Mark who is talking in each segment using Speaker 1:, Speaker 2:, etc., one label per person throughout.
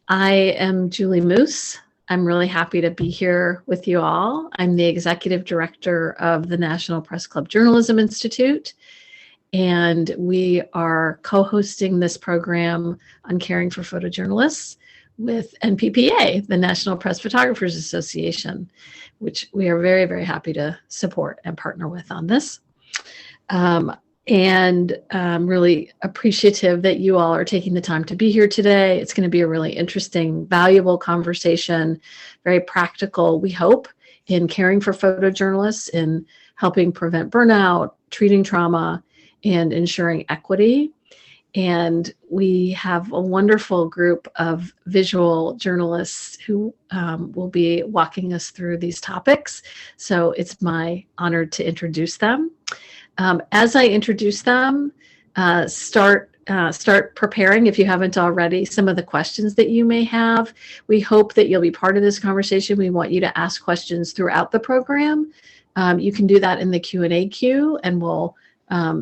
Speaker 1: I am Julie Moose. I'm really happy to be here with you all. I'm the executive director of the National Press Club Journalism Institute, and we are co-hosting this program on caring for photojournalists with NPPA, the National Press Photographers Association, which we are very, very happy to support and partner with on this. And I'm really appreciative that you all are taking the time to be here today. It's going to be a really interesting, valuable conversation, very practical, we hope, in caring for photojournalists, in helping prevent burnout, treating trauma, and ensuring equity. And we have a wonderful group of visual journalists who will be walking us through these topics. So it's my honor to introduce them. As I introduce them, start preparing, if you haven't already, some of the questions that you may have. We hope that you'll be part of this conversation. We want you to ask questions throughout the program. You can do that in the Q&A queue, and we'll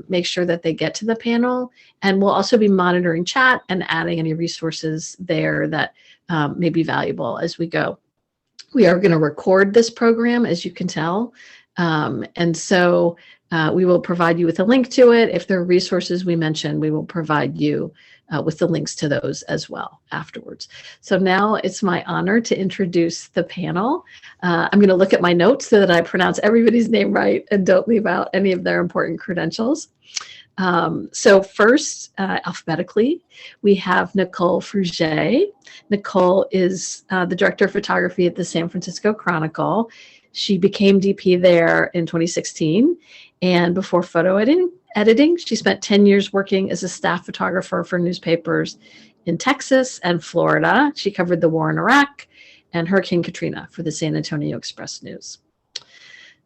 Speaker 1: make sure that they get to the panel. And we'll also be monitoring chat and adding any resources there that may be valuable as we go. We are going to record this program, as you can tell. And so we will provide you with a link to it. If there are resources we mentioned, we will provide you with the links to those as well afterwards. So now it's my honor to introduce the panel. I'm going to look at my notes so that I pronounce everybody's name right and don't leave out any of their important credentials. So first, alphabetically, we have Nicole Fruget. Nicole is the director of photography at the San Francisco Chronicle. She became DP there in 2016, and before photo editing, she spent 10 years working as a staff photographer for newspapers in Texas and Florida. She covered the war in Iraq and Hurricane Katrina for the San Antonio Express News.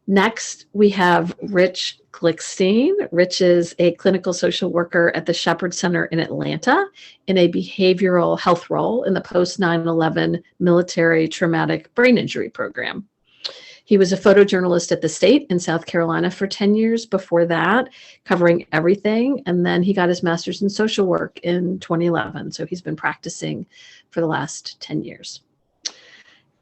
Speaker 1: Next, we have Rich Glickstein. Rich is a clinical social worker at the Shepherd Center in Atlanta in a behavioral health role in the post 9/11 military traumatic brain injury program. He was a photojournalist at the State in South Carolina for 10 years before that, covering everything. And then he got his master's in social work in 2011. So he's been practicing for the last 10 years.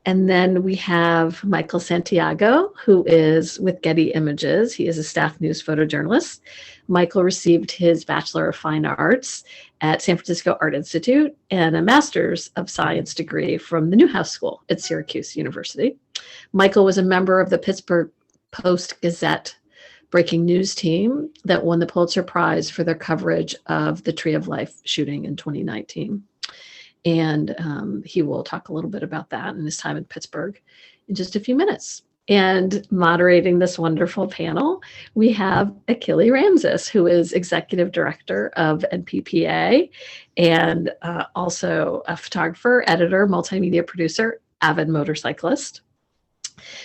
Speaker 1: And then we have Michael Santiago, who is with Getty Images. He is a staff news photojournalist. Michael received his Bachelor of Fine Arts at San Francisco Art Institute and a Master's of Science degree from the Newhouse School at Syracuse University. Michael was a member of the Pittsburgh Post-Gazette breaking news team that won the Pulitzer Prize for their coverage of the Tree of Life shooting in 2019. And he will talk a little bit about that and his time in Pittsburgh in just a few minutes. And moderating this wonderful panel, we have Achille Ramses, who is executive director of NPPA and also a photographer, editor, multimedia producer, avid motorcyclist.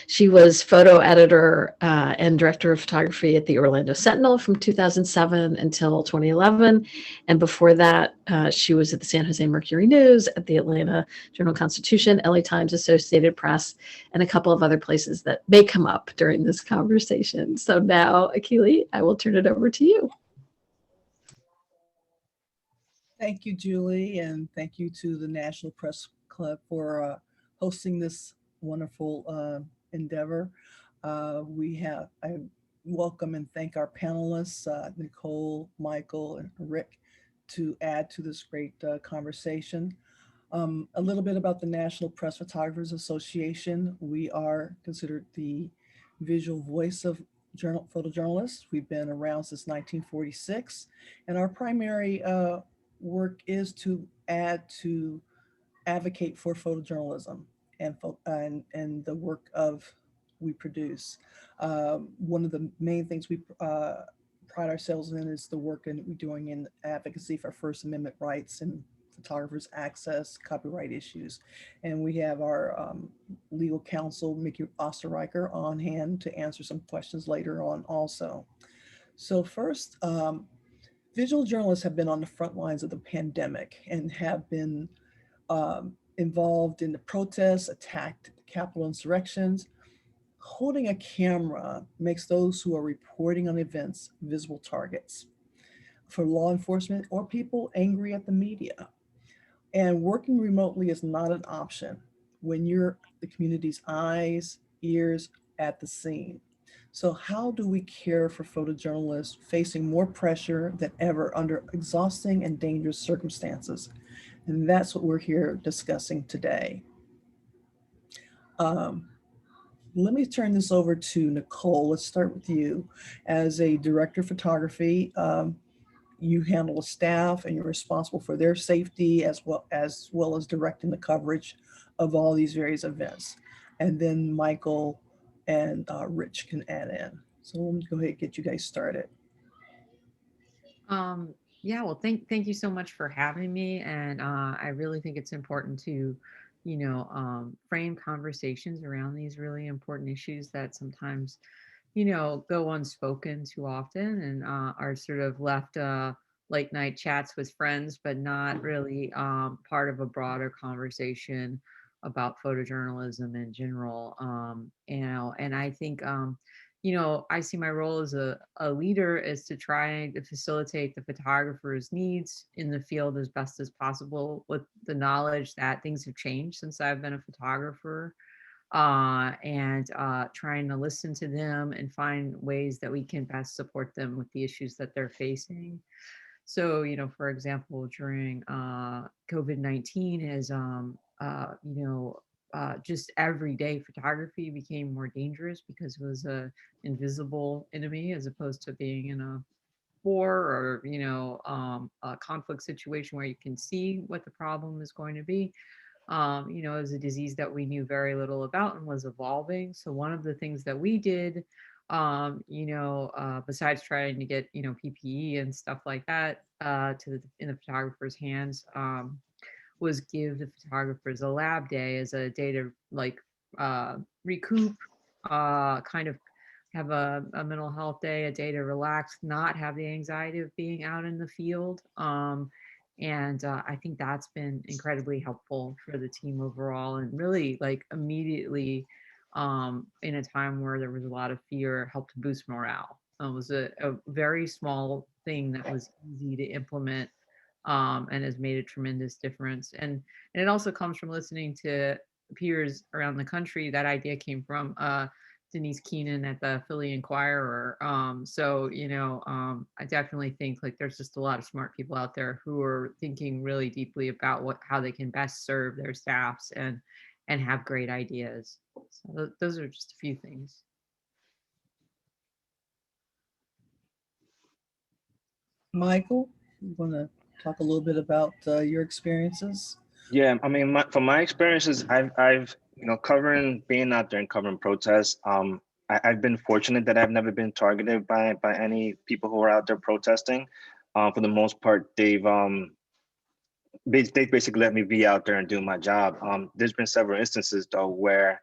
Speaker 1: She was photo editor and director of photography at the Orlando Sentinel from 2007 until 2011. And before that, she was at the San Jose Mercury News, at the Atlanta Journal-Constitution, LA Times, Associated Press, and a couple of other places that may come up during this conversation. So now, Achille, I will turn it over to you.
Speaker 2: Thank you, Julie, and thank you to the National Press Club for hosting this wonderful endeavor. I welcome and thank our panelists, Nicole, Michael, and Rick, to add to this great conversation. A little bit about the National Press Photographers Association. We are considered the visual voice of photojournalists. We've been around since 1946, and our primary work is to advocate for photojournalism and the work we produce. One of the main things we pride ourselves in is the work we're doing in advocacy for First Amendment rights and photographers' access, copyright issues. And we have our legal counsel, Mickey Osterreicher, on hand to answer some questions later on also. So first, visual journalists have been on the front lines of the pandemic and have been involved in the protests, attacked Capitol insurrections. Holding a camera makes those who are reporting on events visible targets for law enforcement or people angry at the media. And working remotely is not an option when you're the community's eyes, ears at the scene. So, how do we care for photojournalists facing more pressure than ever under exhausting and dangerous circumstances? And that's what we're here discussing today. Um, Let me turn this over to Nicole. Let's start with you. As a director of photography, you handle a staff and you're responsible for their safety as well as directing the coverage of all these various events. And then Michael and Rich can add in. So let me go ahead and get you guys started.
Speaker 3: Um, yeah, well, thank you so much for having me, and I really think it's important to, frame conversations around these really important issues that sometimes, go unspoken too often and are sort of left late night chats with friends, but not really part of a broader conversation about photojournalism in general. And I think I see my role as a leader is to try to facilitate the photographer's needs in the field as best as possible with the knowledge that things have changed since I've been a photographer, and trying to listen to them and find ways that we can best support them with the issues that they're facing. So, for example, during COVID-19 is, just everyday photography became more dangerous because it was a invisible enemy as opposed to being in a war or, a conflict situation where you can see what the problem is going to be. It was a disease that we knew very little about and was evolving. So one of the things that we did, besides trying to get, PPE and stuff like that in the photographer's hands, was give the photographers a lab day as a day to like recoup, kind of have a mental health day, a day to relax, not have the anxiety of being out in the field. And I think that's been incredibly helpful for the team overall, and really like immediately, in a time where there was a lot of fear, helped boost morale. It was a very small thing that was easy to implement, and has made a tremendous difference. And it also comes from listening to peers around the country. That idea came from Denise Keenan at the Philly Inquirer. I definitely think like there's just a lot of smart people out there who are thinking really deeply about how they can best serve their staffs and have great ideas. So those are just a few things.
Speaker 2: Michael, you want to talk a little bit about your experiences?
Speaker 4: Yeah, I mean, from my experiences, I've covering being out there and covering protests. I've been fortunate that I've never been targeted by any people who are out there protesting. For the most part, they basically let me be out there and do my job. There's been several instances though where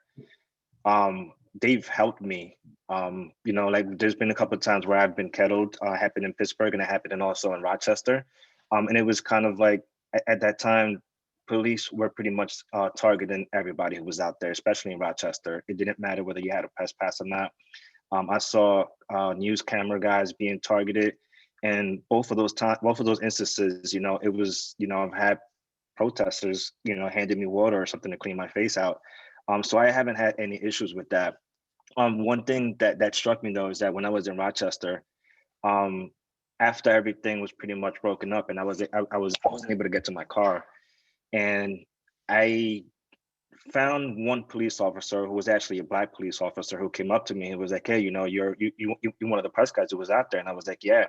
Speaker 4: they've helped me. Like there's been a couple of times where I've been kettled. Happened in Pittsburgh and it happened also in Rochester. And it was kind of like at that time, police were pretty much targeting everybody who was out there, especially in Rochester. It didn't matter whether you had a press pass or not. I saw news camera guys being targeted, and both of those instances, it was, I've had protesters, handed me water or something to clean my face out. So I haven't had any issues with that. One thing that struck me though is that when I was in Rochester, um, after everything was pretty much broken up, and I wasn't able to get to my car, and I found one police officer who was actually a Black police officer who came up to me and was like, "Hey, you're one of the press guys who was out there," and I was like, "Yeah."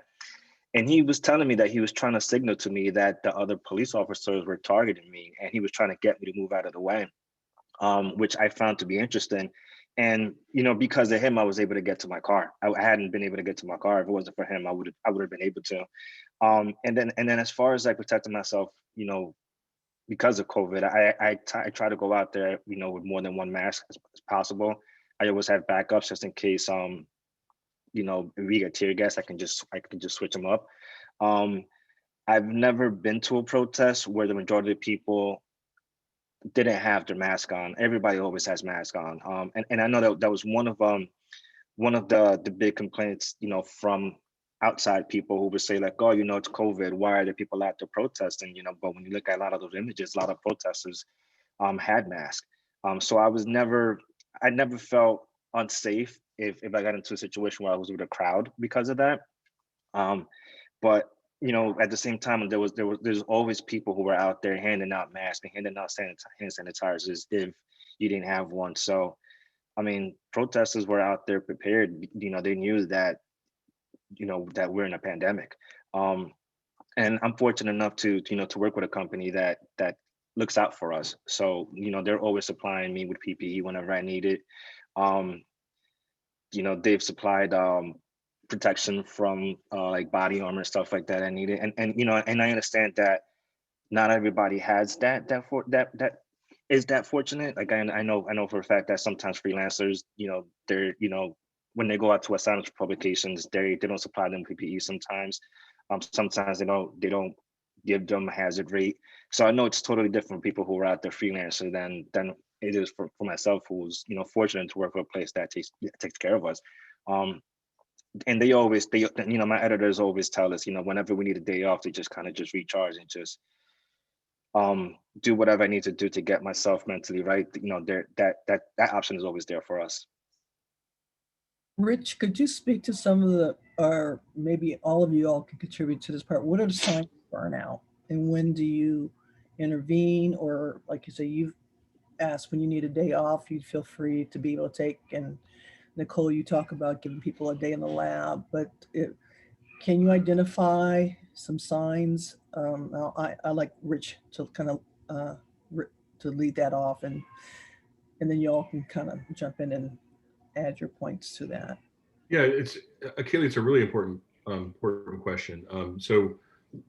Speaker 4: And he was telling me that he was trying to signal to me that the other police officers were targeting me, and he was trying to get me to move out of the way, which I found to be interesting. And because of him, I was able to get to my car. I hadn't been able to get to my car. If it wasn't for him, I would have been able to. And then as far as like protecting myself, because of COVID, I try to go out there, with more than one mask as possible. I always have backups just in case, if we get tear gas, I can just switch them up. Um, I've never been to a protest where the majority of people didn't have their mask on. Everybody always has mask on. And I know that was one of the big complaints, from outside people who would say like, oh, you know, it's COVID, why are there people out there protesting, you know? But when you look at a lot of those images, a lot of protesters had masks. So I never felt unsafe if I got into a situation where I was with a crowd because of that. Um, but you know, at the same time, there's always people who were out there handing out masks and handing out hand sanitizers if you didn't have one. So I mean, protesters were out there prepared. You know, they knew that, you know, that we're in a pandemic. Um, and I'm fortunate enough to, you know, to work with a company that looks out for us. So, you know, they're always supplying me with PPE whenever I need it. Um, you know, they've supplied protection from like body armor and stuff like that I needed. And you know, and I understand that not everybody has that is that fortunate. Like I know for a fact that sometimes freelancers, you know, they're, you know, when they go out to assignments for publications, they don't supply them PPE sometimes. Sometimes they don't give them a hazard rate. So I know it's totally different for people who are out there freelancer than it is for myself, who's, you know, fortunate to work for a place that takes care of us. Um, and they, you know, my editors always tell us, you know, whenever we need a day off to just kind of just recharge and just do whatever I need to do to get myself mentally right. You know, there that option is always there for us.
Speaker 2: Rich, could you speak to some of the, or maybe all of you all can contribute to this part? What are the signs of burnout, and when do you intervene? Or like you say, you've asked when you need a day off, you'd feel free to be able to take. And Nicole, you talk about giving people a day in the lab, but can you identify some signs? Now I like Rich to kind of to lead that off, and then you all can kind of jump in and add your points to that.
Speaker 5: Yeah, it's Akili, it's a really important question. So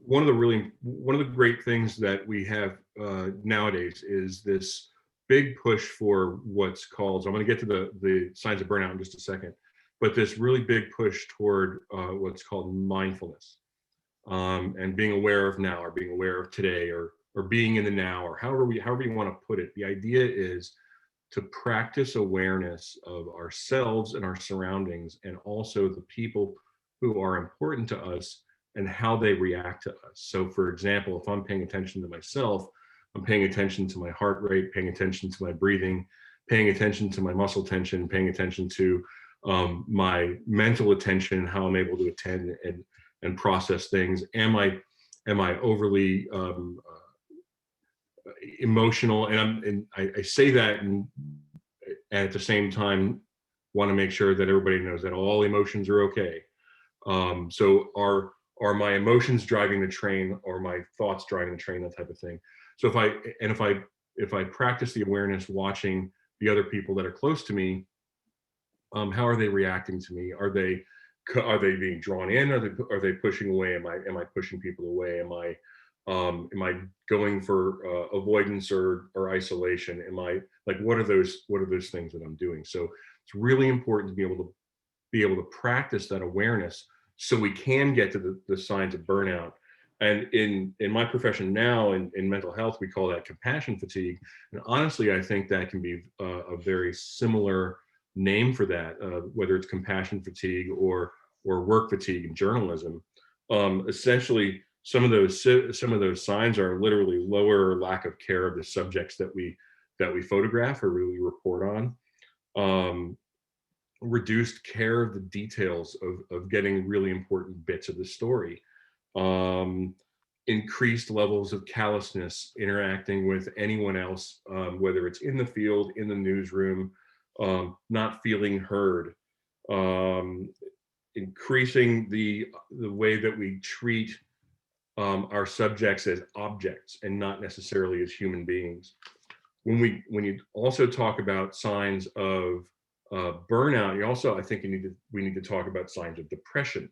Speaker 5: one of the great things that we have nowadays is this big push for what's called, so I'm going to get to the signs of burnout in just a second, but this really big push toward what's called mindfulness, and being aware of now, or being aware of today, or being in the now, or however you want to put it. The idea is to practice awareness of ourselves and our surroundings, and also the people who are important to us and how they react to us. So for example, if I'm paying attention to myself, I'm paying attention to my heart rate, paying attention to my breathing, paying attention to my muscle tension, paying attention to my mental attention, how I'm able to attend and process things. Am I overly emotional? And I say that, and at the same time want to make sure that everybody knows that all emotions are okay. So are my emotions driving the train, or my thoughts driving the train, that type of thing. So if I practice the awareness, watching the other people that are close to me, how are they reacting to me? Are they being drawn in? Are they pushing away? Am I pushing people away? Am I going for avoidance or isolation? Am I, like, what are those things that I'm doing? So it's really important to be able to practice that awareness, so we can get to the signs of burnout. And in my profession now, in mental health, we call that compassion fatigue. And honestly, I think that can be a very similar name for that, whether it's compassion fatigue or work fatigue in journalism. Essentially, some of those signs are literally lower lack of care of the subjects that we photograph or really report on. Reduced care of the details of getting really important bits of the story. Increased levels of callousness interacting with anyone else, whether it's in the field, in the newsroom, not feeling heard. Increasing the way that we treat our subjects as objects and not necessarily as human beings. When you also talk about signs of burnout, you also, I think we need to talk about signs of depression.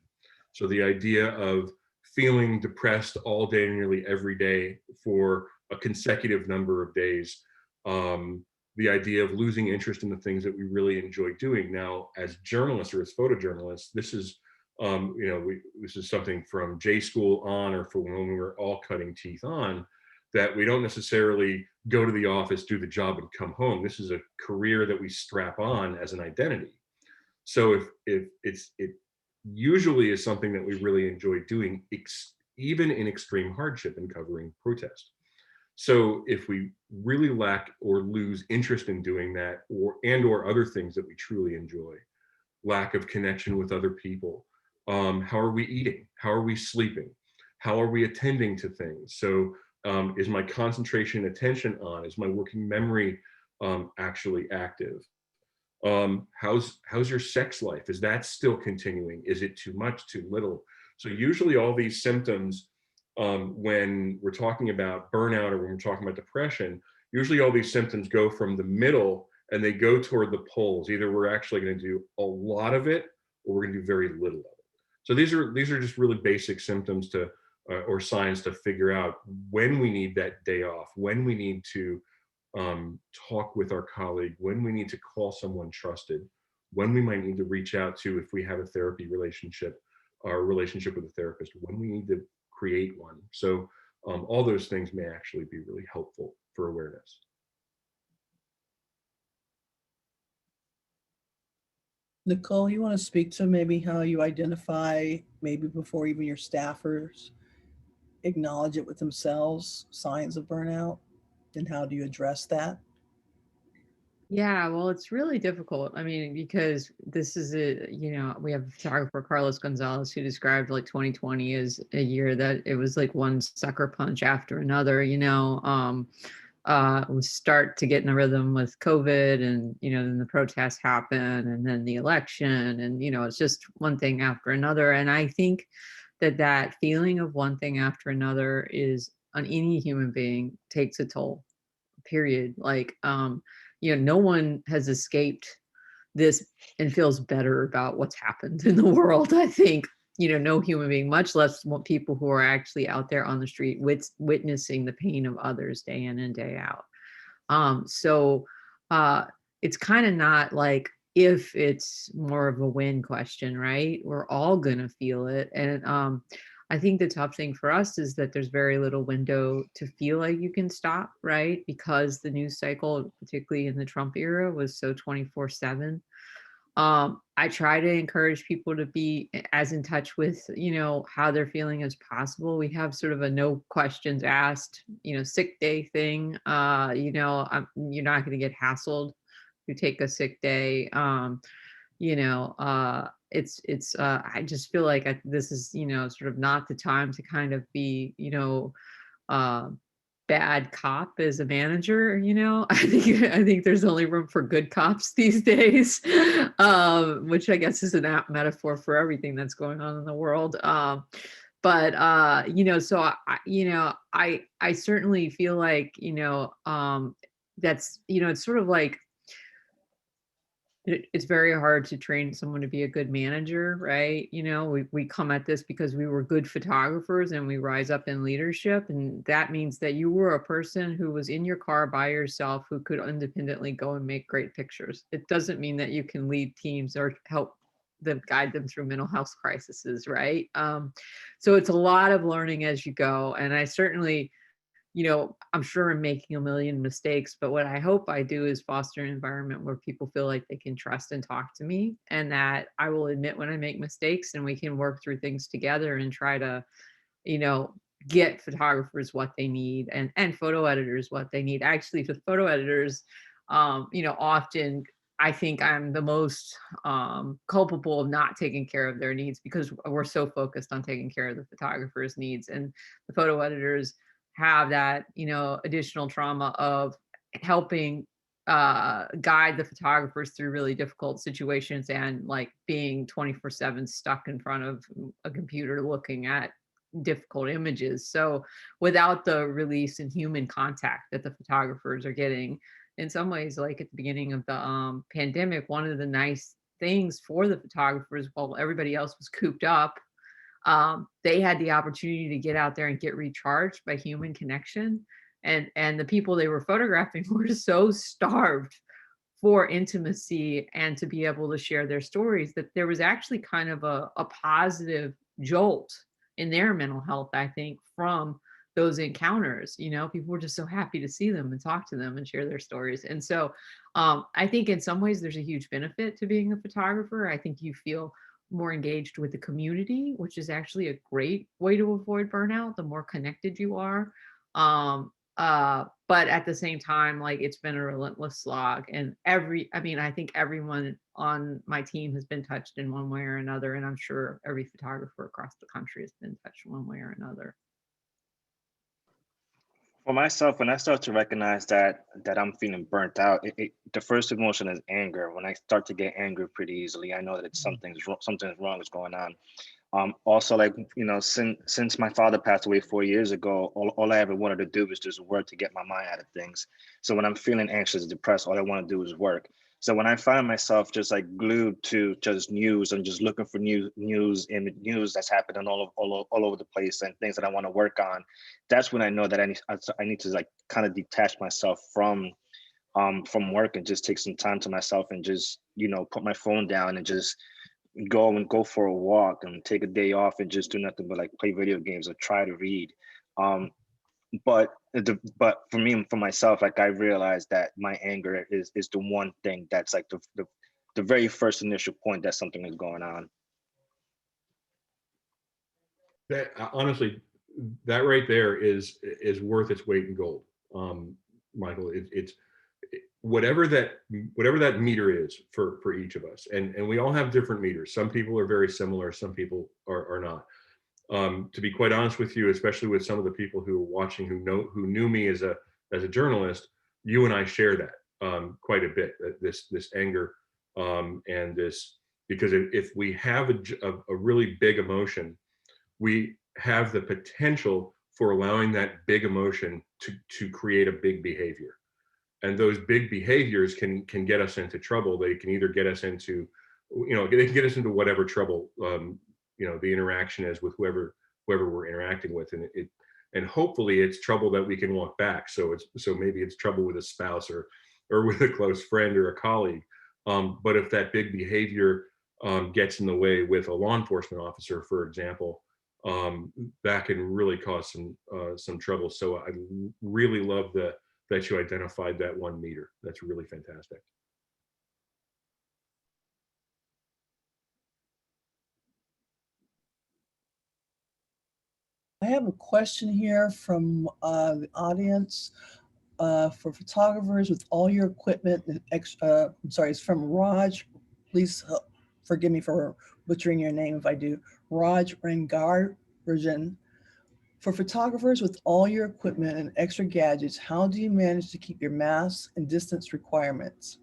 Speaker 5: So the idea of feeling depressed all day, nearly every day for a consecutive number of days. The idea of losing interest in the things that we really enjoy doing. Now, as journalists or as photojournalists, this is this is something from J school on, or from when we were all cutting teeth on, that we don't necessarily go to the office, do the job, and come home. This is a career that we strap on as an identity. So if usually is something that we really enjoy doing, even in extreme hardship and covering protest. So if we really lack or lose interest in doing that, or other things that we truly enjoy, lack of connection with other people, how are we eating? How are we sleeping? How are we attending to things? So is my concentration attention on? Is my working memory actually active? How's your sex life? Is that still continuing? Is it too much, too little? So usually all these symptoms, when we're talking about burnout or when we're talking about depression, usually all these symptoms go from the middle and they go toward the poles. Either we're actually going to do a lot of it or we're going to do very little of it. So these are just really basic symptoms to or signs to figure out when we need that day off, when we need to talk with our colleague, when we need to call someone trusted, when we might need to reach out to, if we have a therapy relationship, our relationship with a therapist, when we need to create one. So all those things may actually be really helpful for awareness.
Speaker 2: Nicole, you want to speak to maybe how you identify, maybe before even your staffers acknowledge it with themselves, signs of burnout, and how do you address that?
Speaker 3: Yeah, well, it's really difficult. I mean, because this is we have photographer Carlos Gonzalez who described like 2020 as a year that it was like one sucker punch after another, we start to get in a rhythm with COVID, and, then the protests happen, and then the election, and, it's just one thing after another. And I think that feeling of one thing after another is on any human being takes a toll, period. Like, no one has escaped this and feels better about what's happened in the world. I think, no human being, much less people who are actually out there on the street witnessing the pain of others day in and day out. So it's kind of not like if, it's more of a when question, right? We're all gonna feel it. And I think the tough thing for us is that there's very little window to feel like you can stop, right? Because the news cycle, particularly in the Trump era, was so 24/7. I try to encourage people to be as in touch with, how they're feeling as possible. We have sort of a no questions asked, sick day thing. You're not going to get hassled if you take a sick day. I just feel like this is, sort of not the time to kind of be, uh, bad cop as a manager. I think there's only room for good cops these days, which I guess is an apt metaphor for everything that's going on in the world. So I certainly feel like, that's, it's sort of like, it's very hard to train someone to be a good manager, right? We come at this because we were good photographers and we rise up in leadership. And that means that you were a person who was in your car by yourself, who could independently go and make great pictures. It doesn't mean that you can lead teams or help them, guide them through mental health crises, right? So it's a lot of learning as you go. And I certainly, I'm sure I'm making a million mistakes, but what I hope I do is foster an environment where people feel like they can trust and talk to me, and that I will admit when I make mistakes, and we can work through things together and try to, get photographers what they need, and photo editors what they need. Actually, for photo editors, often I think I'm the most culpable of not taking care of their needs, because we're so focused on taking care of the photographer's needs, and the photo editors have that, additional trauma of helping guide the photographers through really difficult situations, and like being 24/7 stuck in front of a computer looking at difficult images. So without the release and human contact that the photographers are getting, in some ways, like at the beginning of the pandemic, one of the nice things for the photographers, while everybody else was cooped up, they had the opportunity to get out there and get recharged by human connection. And the people they were photographing were so starved for intimacy and to be able to share their stories, that there was actually kind of a positive jolt in their mental health, I think, from those encounters. People were just so happy to see them and talk to them and share their stories. And so I think in some ways there's a huge benefit to being a photographer. I think you feel more engaged with the community, which is actually a great way to avoid burnout, the more connected you are. But at the same time, like it's been a relentless slog. And I think everyone on my team has been touched in one way or another. And I'm sure every photographer across the country has been touched one way or another.
Speaker 4: For myself, when I start to recognize that I'm feeling burnt out, the first emotion is anger. When I start to get angry pretty easily, I know that it's something's wrong is going on. Also, like, since my father passed away 4 years ago, all I ever wanted to do was just work to get my mind out of things. So when I'm feeling anxious, depressed, all I want to do is work. So when I find myself just like glued to just news and just looking for news that's happening all over the place and things that I want to work on, that's when I know that I need to like kind of detach myself from work and just take some time to myself and just put my phone down and just go for a walk and take a day off and just do nothing but like play video games or try to read. But for me, for myself, like I realized that my anger is the one thing that's like the very first initial point that something is going on.
Speaker 5: That honestly, that right there is worth its weight in gold, Michael. It's whatever that meter is for each of us, and we all have different meters. Some people are very similar, some people are not. To be quite honest with you, especially with some of the people who are watching who knew me as a journalist, you and I share that quite a bit. This anger and this, because if we have a really big emotion, we have the potential for allowing that big emotion to create a big behavior. And those big behaviors can get us into trouble. They can either get us into, they can get us into whatever trouble, the interaction is with whoever we're interacting with. And hopefully it's trouble that we can walk back. So maybe it's trouble with a spouse or with a close friend or a colleague. But if that big behavior gets in the way with a law enforcement officer, for example, that can really cause some trouble. So I really love that you identified that 1 meter. That's really fantastic.
Speaker 2: I have a question here from the audience. For photographers with all your equipment, I'm sorry, it's from Raj. Please forgive me for butchering your name if I do. Raj Rangarjan. For photographers with all your equipment and extra gadgets, how do you manage to keep your mask and distance requirements?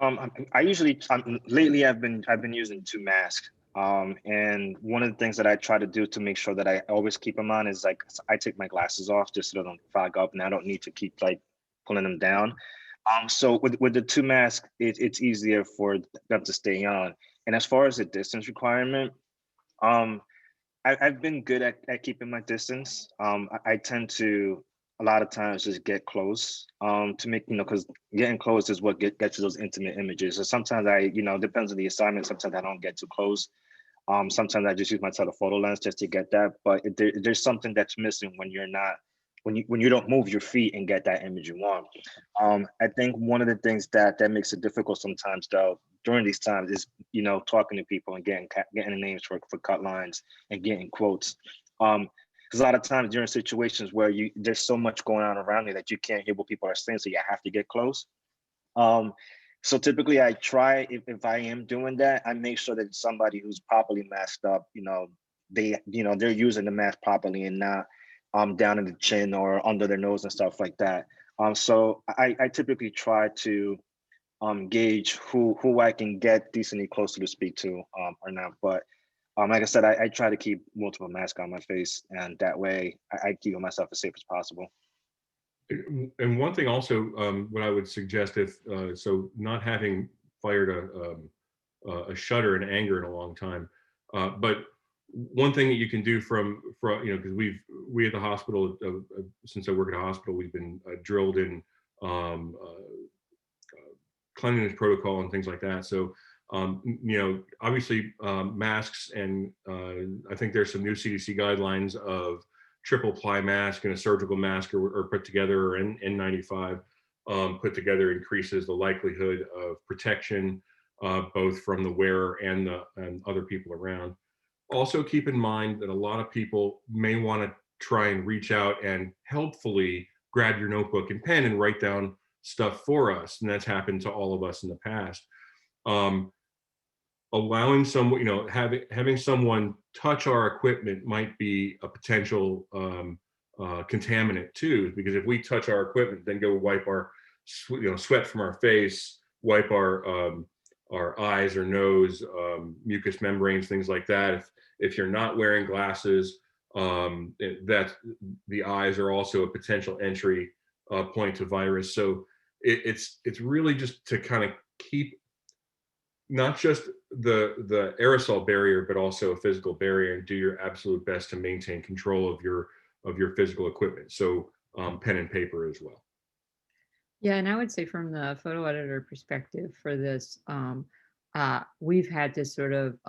Speaker 4: I usually lately I've been using 2 masks. And one of the things that I try to do to make sure that I always keep them on is like I take my glasses off just so they don't fog up, and I don't need to keep like pulling them down. So with the 2 masks, it's easier for them to stay on. And as far as the distance requirement, um, I've been good at keeping my distance. I tend to a lot of times just get close to make, because getting close is what gets you those intimate images. So sometimes depends on the assignment. Sometimes I don't get too close. Sometimes I just use my telephoto lens just to get that. But there's something that's missing when you're not, when you don't move your feet and get that image you want. I think one of the things that makes it difficult sometimes though during these times is talking to people and getting the names for cut lines and getting quotes. Because a lot of times you're in situations where there's so much going on around you that you can't hear what people are saying, so you have to get close. So typically I try, if I am doing that, I make sure that it's somebody who's properly masked up, they're using the mask properly and not down in the chin or under their nose and stuff like that. So I typically try to gauge who I can get decently close to speak to or not. But like I said, I try to keep multiple masks on my face, and that way I keep myself as safe as possible.
Speaker 5: And one thing also, what I would suggest, if so, not having fired a shutter in anger in a long time, but one thing that you can do from because we at the hospital, since I work at a hospital, we've been drilled in cleanliness protocol and things like that. So obviously masks, and I think there's some new CDC guidelines of triple ply mask and a surgical mask are put together, or N95 put together increases the likelihood of protection both from the wearer and other people around. Also keep in mind that a lot of people may want to try and reach out and helpfully grab your notebook and pen and write down stuff for us. And that's happened to all of us in the past. Allowing someone, having someone touch our equipment might be a potential contaminant too, because if we touch our equipment, then go wipe our sweat from our face, wipe our eyes or nose, mucous membranes, things like that. If you're not wearing glasses, that the eyes are also a potential entry point to virus. So it's really just to kind of keep not just the aerosol barrier, but also a physical barrier, and do your absolute best to maintain control of your physical equipment. So pen and paper as well.
Speaker 3: Yeah, and I would say from the photo editor perspective for this, we've had to sort of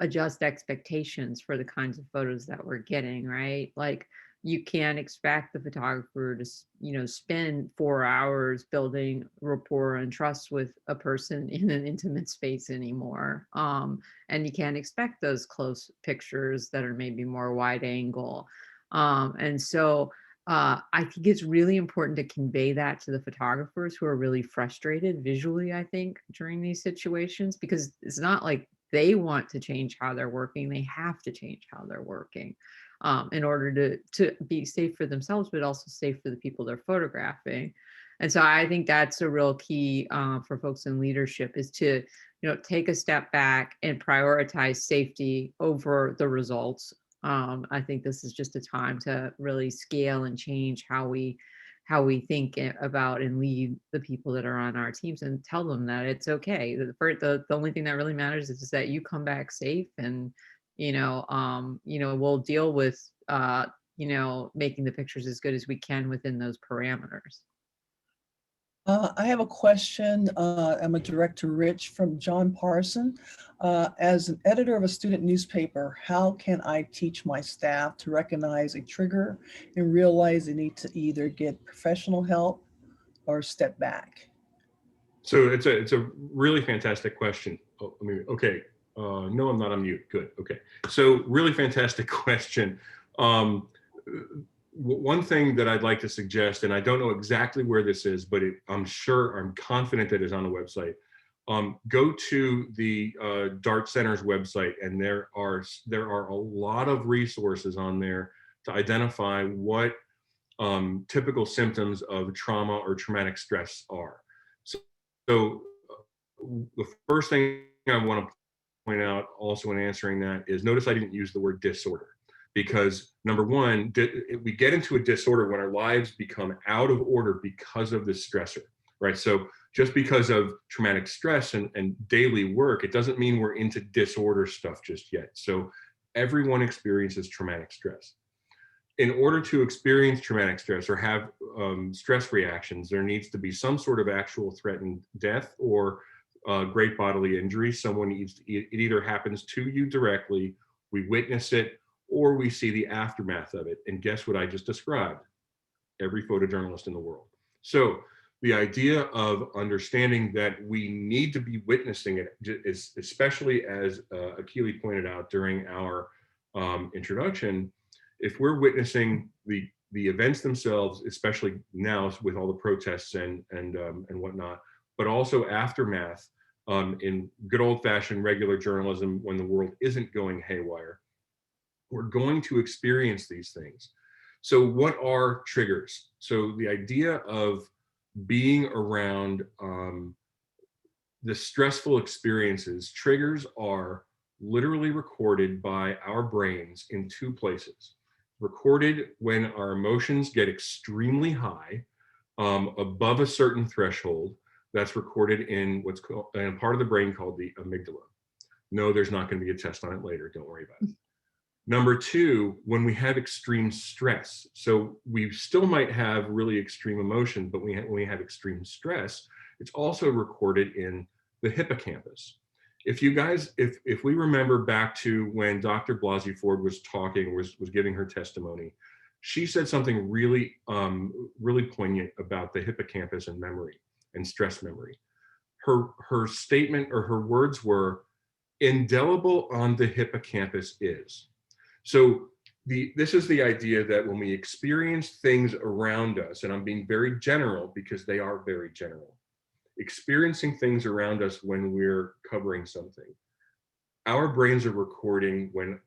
Speaker 3: adjust expectations for the kinds of photos that we're getting, right? Like you can't expect the photographer to, spend 4 hours building rapport and trust with a person in an intimate space anymore. And you can't expect those close pictures that are maybe more wide angle. And so I think it's really important to convey that to the photographers who are really frustrated visually, I think, during these situations, because it's not like they want to change how they're working. They have to change how they're working in order to be safe for themselves, but also safe for the people they're photographing. And so I think that's a real key for folks in leadership is to, take a step back and prioritize safety over the results. I think this is just a time to really scale and change how we think about and lead the people that are on our teams, and tell them that it's okay. The only thing that really matters is that you come back safe, and we'll deal with making the pictures as good as we can within those parameters.
Speaker 2: I have a question. I'm a director, Rich, from John Parson. As an editor of a student newspaper, how can I teach my staff to recognize a trigger and realize they need to either get professional help or step back?
Speaker 5: So it's a really fantastic question. Okay. No, I'm not on mute. Good. Okay. So really fantastic question. One thing that I'd like to suggest, and I don't know exactly where this is, but I'm confident that it's on the website. Go to the DART Center's website, and there are a lot of resources on there to identify what typical symptoms of trauma or traumatic stress are. So the first thing I want to point out also in answering that is, notice I didn't use the word disorder, because number one, we get into a disorder when our lives become out of order because of this stressor, right? So just because of traumatic stress and daily work, it doesn't mean we're into disorder stuff just yet. So everyone experiences traumatic stress. In order to experience traumatic stress or have stress reactions, there needs to be some sort of actual threatened death or great bodily injury. It either happens to you directly, we witness it, or we see the aftermath of it. And guess what I just described? Every photojournalist in the world. So the idea of understanding that we need to be witnessing it, is, especially as Akili pointed out during our introduction, if we're witnessing the events themselves, especially now with all the protests and whatnot, but also aftermath in good old-fashioned regular journalism when the world isn't going haywire, we're going to experience these things. So what are triggers? So the idea of being around the stressful experiences, triggers are literally recorded by our brains in two places. Recorded when our emotions get extremely high, above a certain threshold. That's recorded in what's called in a part of the brain called the amygdala. No, there's not going to be a test on it later. Don't worry about it. Number two, when we have extreme stress. So we still might have really extreme emotion, but when we have extreme stress, it's also recorded in the hippocampus. If you guys, if we remember back to when Dr. Blasey Ford was talking, was giving her testimony, she said something really, really poignant about the hippocampus and memory and stress memory. her statement or her words were, indelible on the hippocampus is. So this is the idea that when we experience things around us, and I'm being very general because they are very general, experiencing things around us when we're covering something, our brains are recording when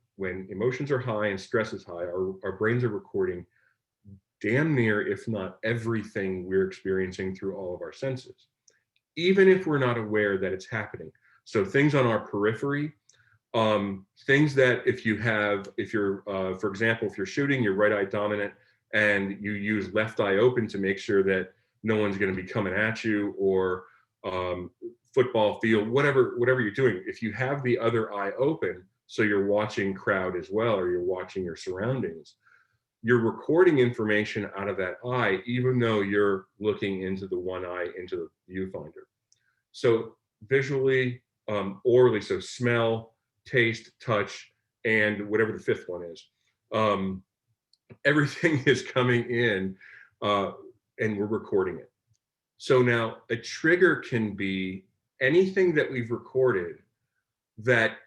Speaker 5: emotions are high and stress is high, our brains are recording damn near, if not everything we're experiencing through all of our senses, even if we're not aware that it's happening. So things on our periphery, things that if you're, for example, if you're shooting, you're right eye dominant and you use left eye open to make sure that no one's going to be coming at you, or football field, whatever you're doing. If you have the other eye open, so you're watching crowd as well, or you're watching your surroundings, you're recording information out of that eye, even though you're looking into the one eye, into the viewfinder. So visually, orally, so smell, taste, touch, and whatever the fifth one is. Everything is coming in and we're recording it. So now a trigger can be anything that we've recorded that,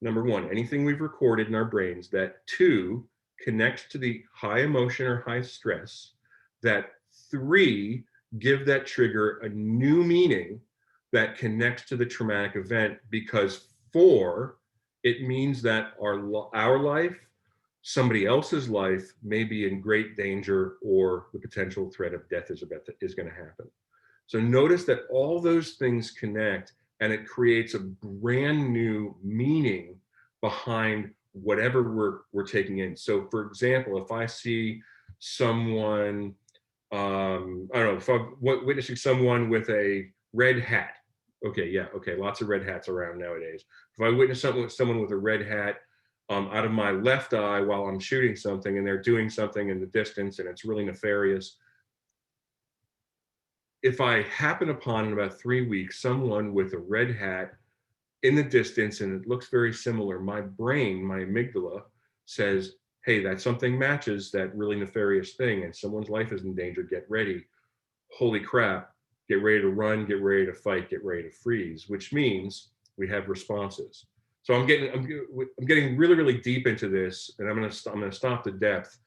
Speaker 5: number one, anything we've recorded in our brains that, two, connects to the high emotion or high stress, that, three, give that trigger a new meaning that connects to the traumatic event, because four, it means that our life, somebody else's life may be in great danger, or the potential threat of death is going to happen. So notice that all those things connect, and it creates a brand new meaning behind whatever we're taking in. So for example, if I see someone, I don't know, if I'm witnessing someone with a red hat, okay, yeah, okay, lots of red hats around nowadays. If I witness someone with a red hat out of my left eye while I'm shooting something, and they're doing something in the distance and it's really nefarious, if I happen upon in about 3 weeks someone with a red hat in the distance and it looks very similar, my brain, my amygdala, says, hey, that something matches that really nefarious thing and someone's life is in danger, get ready. Holy crap, get ready to run, get ready to fight, get ready to freeze, which means we have responses. So I'm getting really, really deep into this, and I'm gonna stop the depth.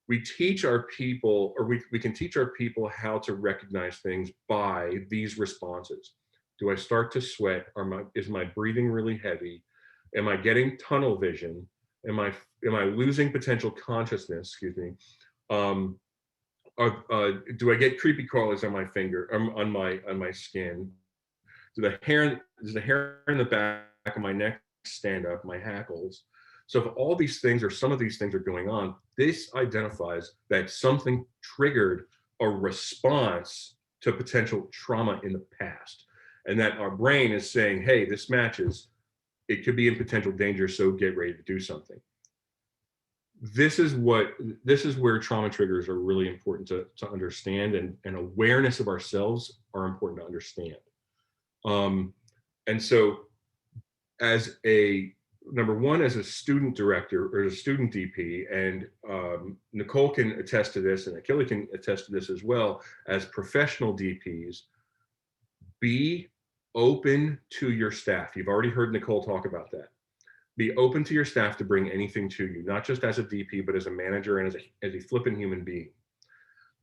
Speaker 5: We teach our people, or we can teach our people how to recognize things by these responses. Do I start to sweat? Is my breathing really heavy? Am I getting tunnel vision? Am I losing potential consciousness? Excuse me. Do I get creepy crawlers on my finger, on my skin? Does the hair in the back of my neck stand up? My hackles. So if all these things, or some of these things, are going on, this identifies that something triggered a response to potential trauma in the past, and that our brain is saying, hey, this matches. It could be in potential danger, so get ready to do something. This is where trauma triggers are really important to understand, and awareness of ourselves are important to understand. And so as number one, as a student director or a student DP, and Nicole can attest to this, and Achille can attest to this as well, as professional DPs, be open to your staff. You've already heard Nicole talk about that. Be open to your staff to bring anything to you, not just as a DP, but as a manager and as a flippant human being.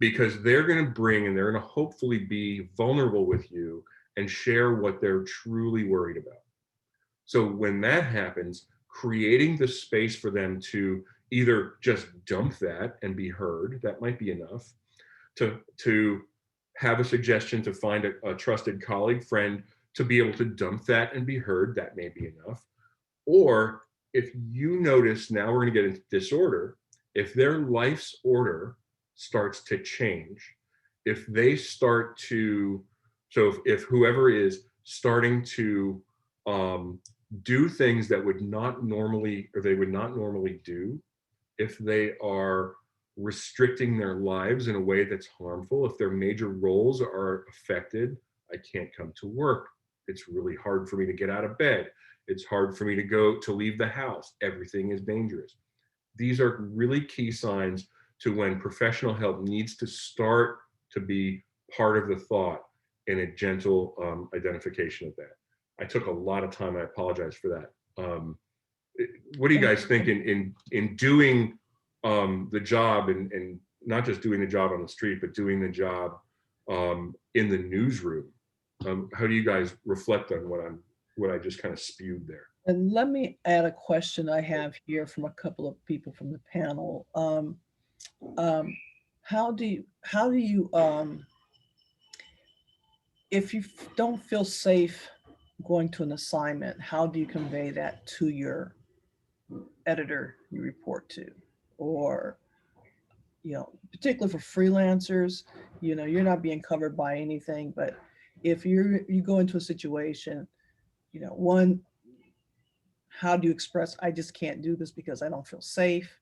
Speaker 5: Because they're going to bring, and they're going to hopefully be vulnerable with you and share what they're truly worried about. So when that happens, creating the space for them to either just dump that and be heard, that might be enough, to have a suggestion to find a trusted colleague, friend, to be able to dump that and be heard, that may be enough. Or if you notice, now we're going to get into disorder, if their life's order starts to change, if they start to, so if whoever is starting to do things that would not normally, or they would not normally do, if they are restricting their lives in a way that's harmful, if their major roles are affected, I can't come to work, it's really hard for me to get out of bed, it's hard for me to leave the house, everything is dangerous. These are really key signs to when professional help needs to start to be part of the thought. and a gentle identification of that. I took a lot of time. I apologize for that. What do you guys think in doing the job, and not just doing the job on the street, but doing the job in the newsroom? How do you guys reflect on what I just kind of spewed there?
Speaker 2: And let me add a question I have here from a couple of people from the panel. How do you if you don't feel safe going to an assignment, how do you convey that to your editor you report to? Or, particularly for freelancers, you're not being covered by anything, but if you go into a situation, one, how do you express, I just can't do this because I don't feel safe?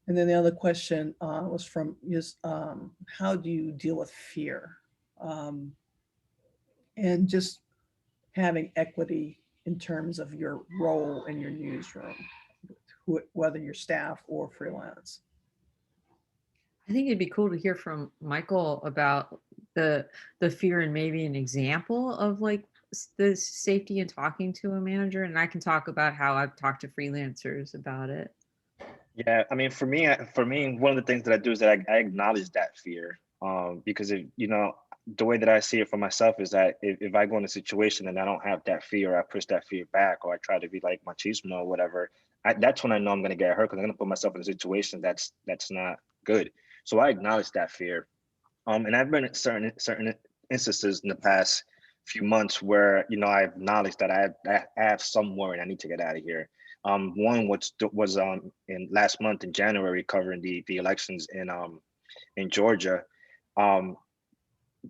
Speaker 2: And then the other question was from just how do you deal with fear? And just having equity in terms of your role in your newsroom, whether you're staff or freelance.
Speaker 3: I think it'd be cool to hear from Michael about the fear and maybe an example of like the safety in talking to a manager. And I can talk about how I've talked to freelancers about it.
Speaker 4: Yeah, I mean, for me, one of the things that I do is that I acknowledge that fear, because if the way that I see it for myself is that if I go in a situation and I don't have that fear, I push that fear back, or I try to be like machismo or whatever, that's when I know I'm going to get hurt, because I'm going to put myself in a situation that's not good. So I acknowledge that fear, and I've been in certain instances in the past few months where I acknowledged that I have some worry and I need to get out of here. One was in last month in January, covering the elections in Georgia.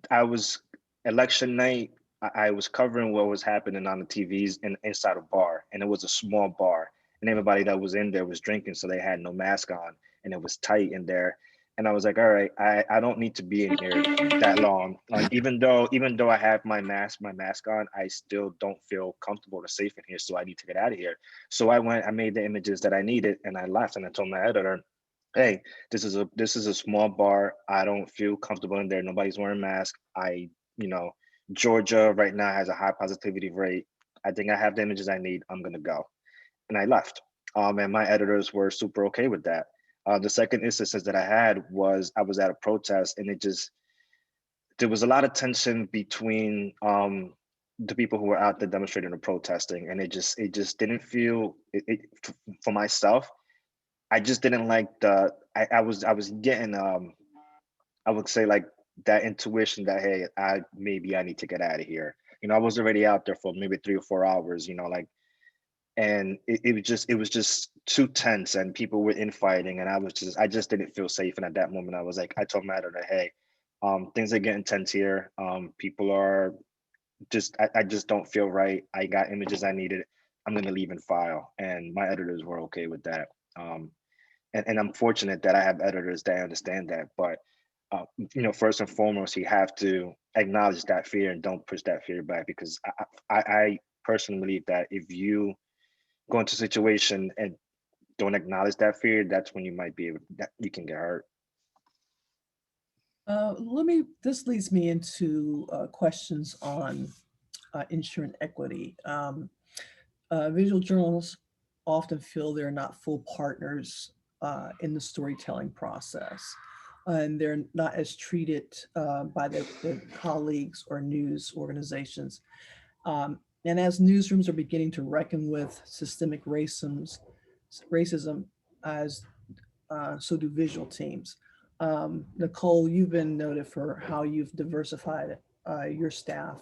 Speaker 4: I was election night. I was covering what was happening on the TVs inside a bar, and it was a small bar, and everybody that was in there was drinking, so they had no mask on, and it was tight in there. And I was like, all right, I don't need to be in here that long. Even though I have my mask on, I still don't feel comfortable or safe in here, so I need to get out of here. So I made the images that I needed, and I left, and I told my editor, hey, this is a small bar. I don't feel comfortable in there. Nobody's wearing masks. Georgia right now has a high positivity rate. I think I have the images I need. I'm gonna go. And I left. And my editors were super okay with that. The second instances that I had was I was at a protest, and there was a lot of tension between the people who were out there demonstrating or protesting, and it just didn't feel for myself. I just didn't like I was getting I would say like that intuition that, hey, I need to get out of here. I was already out there for maybe 3 or 4 hours, and it was just too tense, and people were infighting, and I just didn't feel safe. And at that moment I was like, I told my editor, hey, things are getting tense here. People are I just don't feel right. I got images I needed. I'm gonna leave and file. And my editors were okay with that. And I'm fortunate that I have editors that understand that. But first and foremost, you have to acknowledge that fear and don't push that fear back, because I personally believe that if you go into a situation and don't acknowledge that fear, that's when you might be able that you can get hurt.
Speaker 2: This leads me into questions on insurance equity. Visual journalists often feel they're not full partners in the storytelling process, and they're not as treated by their colleagues or news organizations. And as newsrooms are beginning to reckon with systemic racism as so do visual teams. Nicole, you've been noted for how you've diversified your staff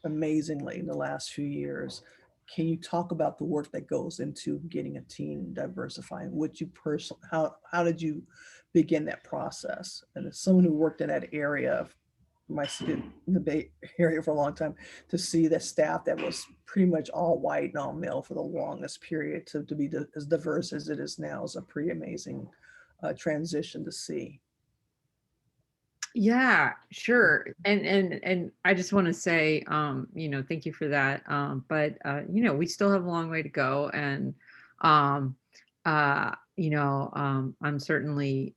Speaker 2: amazingly in the last few years. Can you talk about the work that goes into getting a team diversifying? How did you begin that process? And as someone who worked in that area, in the Bay Area for a long time, to see that staff that was pretty much all white and all male for the longest period to be as diverse as it is now is a pretty amazing transition to see.
Speaker 3: Yeah, sure. And I just want to say, thank you for that. But we still have a long way to go. And I'm certainly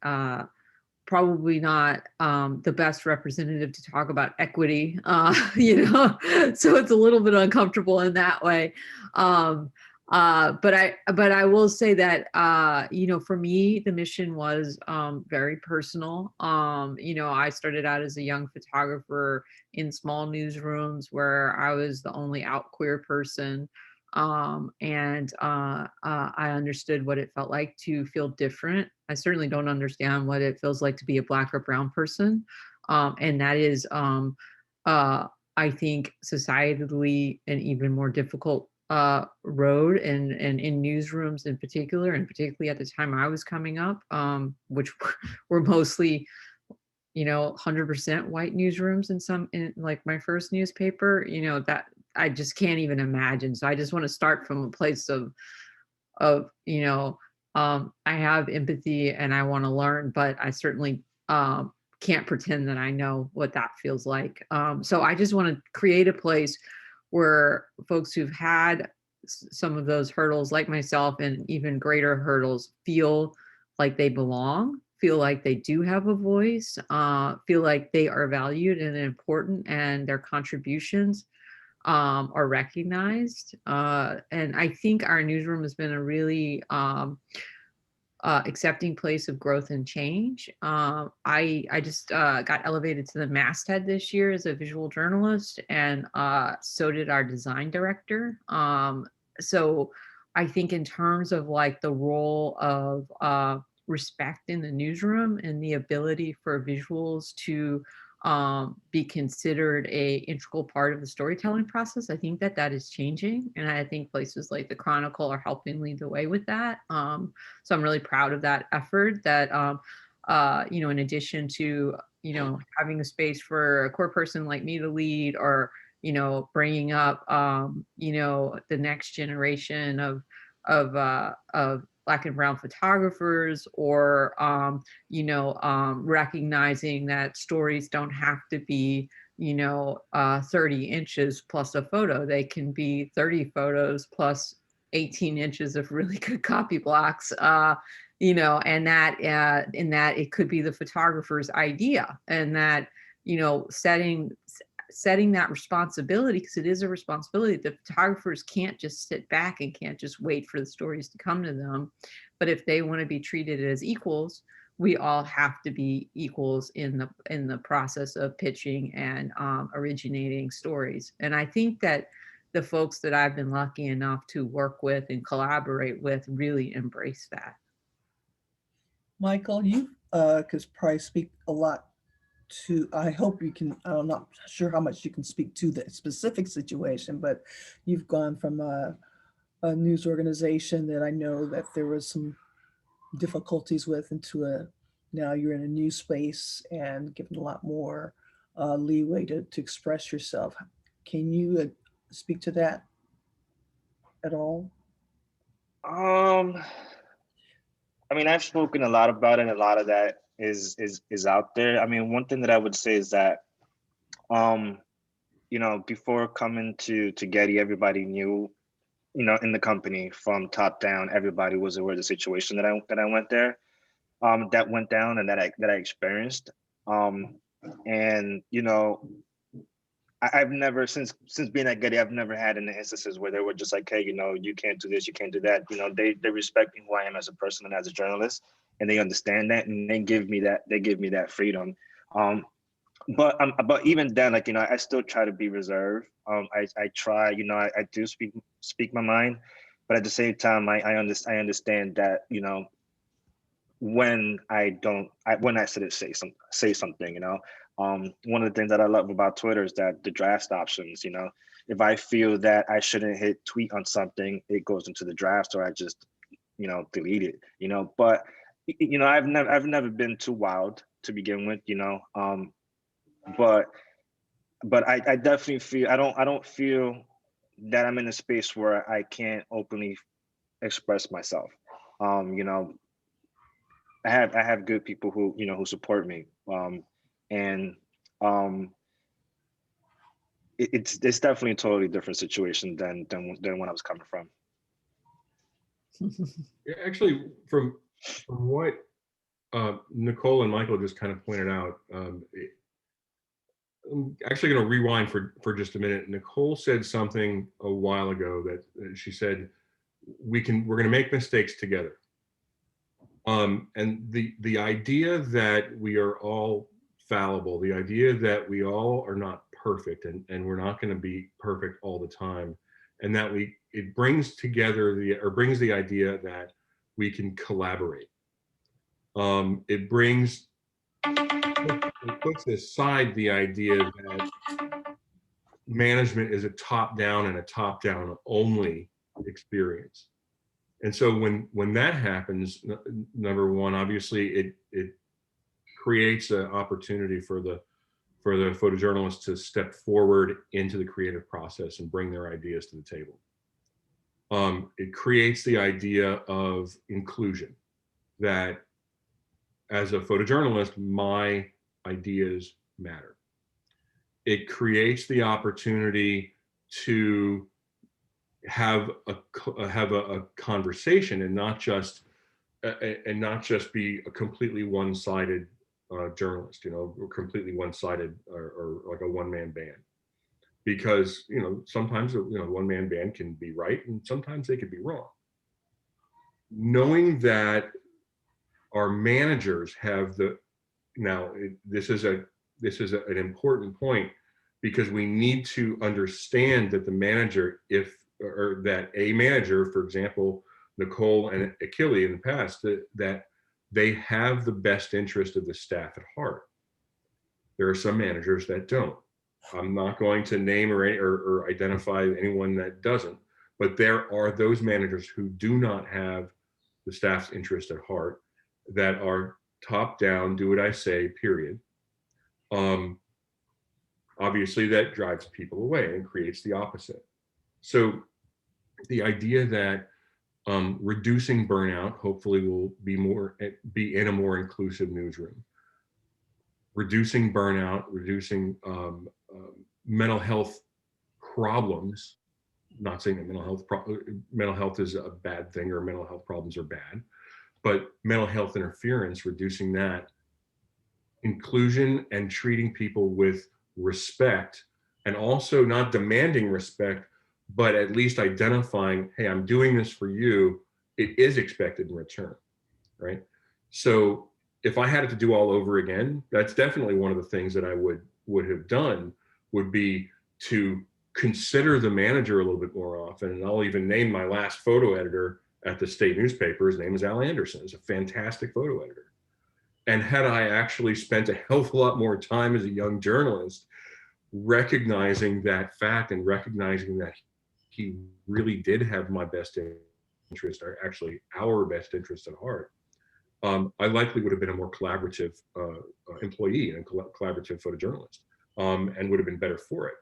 Speaker 3: probably not the best representative to talk about equity, you know, so it's a little bit uncomfortable in that way. But I will say that, you know, for me, the mission was very personal. You know, I started out as a young photographer in small newsrooms where I was the only out queer person. I understood what it felt like to feel different. I certainly don't understand what it feels like to be a Black or brown person. And that is, I think, societally an even more difficult road, and in newsrooms in particular, and particularly at the time I was coming up, which were mostly, you know, 100% white newsrooms in like my first newspaper, you know, that I just can't even imagine. So I just want to start from a place of, you know, I have empathy and I want to learn, but I certainly can't pretend that I know what that feels like. So I just want to create a place where folks who've had some of those hurdles, like myself, and even greater hurdles, feel like they belong, feel like they do have a voice, feel like they are valued and important, and their contributions are recognized. And I think our newsroom has been a really accepting place of growth and change. I just got elevated to the masthead this year as a visual journalist, and so did our design director. So I think in terms of like the role of respect in the newsroom and the ability for visuals to be considered a integral part of the storytelling process, I think that that is changing, and I think places like the Chronicle are helping lead the way with that. So I'm really proud of that effort. That you know, in addition to, you know, having a space for a core person like me to lead, or, you know, bringing up you know, the next generation of Black and brown photographers, or you know, recognizing that stories don't have to be, you know, 30 inches plus a photo. They can be 30 photos plus 18 inches of really good copy blocks, you know, and that in that it could be the photographer's idea, and that, you know, setting that responsibility, because it is a responsibility. The photographers can't just sit back and can't just wait for the stories to come to them. But if they want to be treated as equals, we all have to be equals in the process of pitching and originating stories. And I think that the folks that I've been lucky enough to work with and collaborate with really embrace that.
Speaker 2: Michael, you could probably speak a lot to, I hope you can, I'm not sure how much you can speak to the specific situation, but you've gone from a news organization that I know that there was some difficulties with, into now you're in a new space and given a lot more leeway to express yourself. Can you speak to that at all?
Speaker 4: Um, I mean, I've spoken a lot about it. A lot of that is out there. I mean, one thing that I would say is that, you know, before coming to Getty, everybody knew, you know, in the company from top down, everybody was aware of the situation that I went there, that went down, and that I experienced. And you know, I've never, since being at Getty, I've never had any instances where they were just like, hey, you know, you can't do this, you can't do that. You know, they respect me who I am as a person and as a journalist, and they understand that, and they give me that freedom. But even then, like, you know, I still try to be reserved. I try, you know, I do speak my mind, but at the same time, I understand that, you know, when I said say something, you know. One of the things that I love about Twitter is that the draft options, you know, if I feel that I shouldn't hit tweet on something, it goes into the draft, or I just, you know, delete it, you know. But you know, I've never been too wild to begin with, you know. But I definitely feel, I don't feel that I'm in a space where I can't openly express myself. You know, I have good people who, you know, who support me. And it's definitely a totally different situation than when I was coming from.
Speaker 5: Yeah, actually, from what Nicole and Michael just kind of pointed out, I'm actually going to rewind for just a minute. Nicole said something a while ago that she said, we're going to make mistakes together. And the idea that we are all fallible, the idea that we all are not perfect and we're not going to be perfect all the time, and that it brings together brings the idea that we can collaborate. It puts aside the idea that management is a top-down and a top-down only experience. And so when that happens, number one, obviously it creates an opportunity for the photojournalists to step forward into the creative process and bring their ideas to the table. It creates the idea of inclusion, that as a photojournalist, my ideas matter. It creates the opportunity to have a conversation and not just be a completely one-sided journalist, or completely one-sided or like a one-man band. Because sometimes one-man band can be right and sometimes they could be wrong. Knowing that our managers have this is an important point, because we need to understand that the manager, that a manager, for example, Nicole and Achille in the past, that they have the best interest of the staff at heart. There are some managers that don't. I'm not going to name or identify anyone that doesn't, but there are those managers who do not have the staff's interest at heart, that are top down, do what I say, period. Obviously that drives people away and creates the opposite. So the idea that reducing burnout hopefully will be in a more inclusive newsroom. Reducing burnout, reducing mental health problems. Not saying that mental health is a bad thing or mental health problems are bad, but mental health interference, reducing that, inclusion, and treating people with respect, and also not demanding respect, but at least identifying, hey, I'm doing this for you. It is expected in return, right? So if I had it to do all over again, that's definitely one of the things that I would have done, would be to consider the manager a little bit more often. And I'll even name my last photo editor at the state newspaper. His name is Al Anderson. He's a fantastic photo editor. And had I actually spent a hell of a lot more time as a young journalist recognizing that fact and recognizing that he really did have my best interest, or actually our best interest at heart, I likely would have been a more collaborative employee and collaborative photojournalist, and would have been better for it,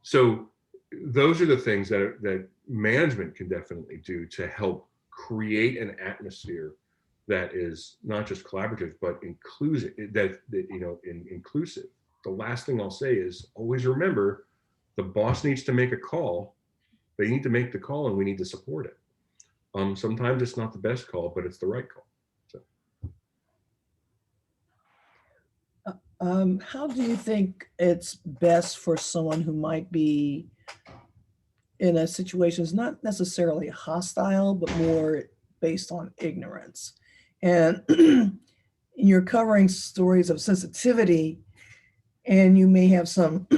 Speaker 5: So those are the things that management can definitely do to help create an atmosphere that is not just collaborative, but inclusive, inclusive. The last thing I'll say is, always remember, the boss needs to make a call. They need to make the call and we need to support it. Sometimes it's not the best call, but it's the right call. So.
Speaker 2: How do you think it's best for someone who might be in a situation that's not necessarily hostile, but more based on ignorance? And you're covering stories of sensitivity, and you may have some,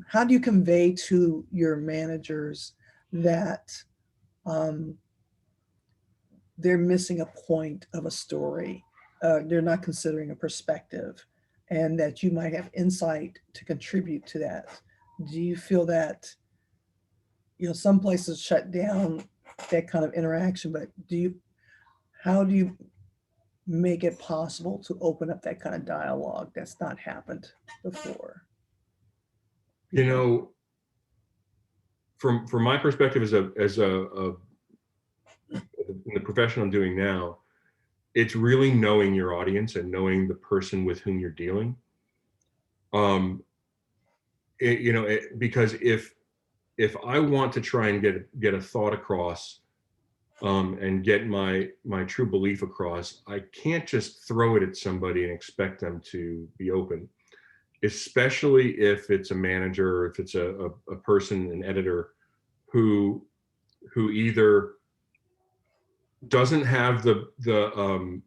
Speaker 2: how do you convey to your managers that they're missing a point of a story, they're not considering a perspective, and that you might have insight to contribute to that? Do you feel that, some places shut down that kind of interaction, but how do you make it possible to open up that kind of dialogue that's not happened before?
Speaker 5: From my perspective as in the profession I'm doing now, it's really knowing your audience and knowing the person with whom you're dealing. Because if I want to try and get a thought across and get my true belief across, I can't just throw it at somebody and expect them to be open, especially if it's a manager or if it's a person, an editor who either doesn't have the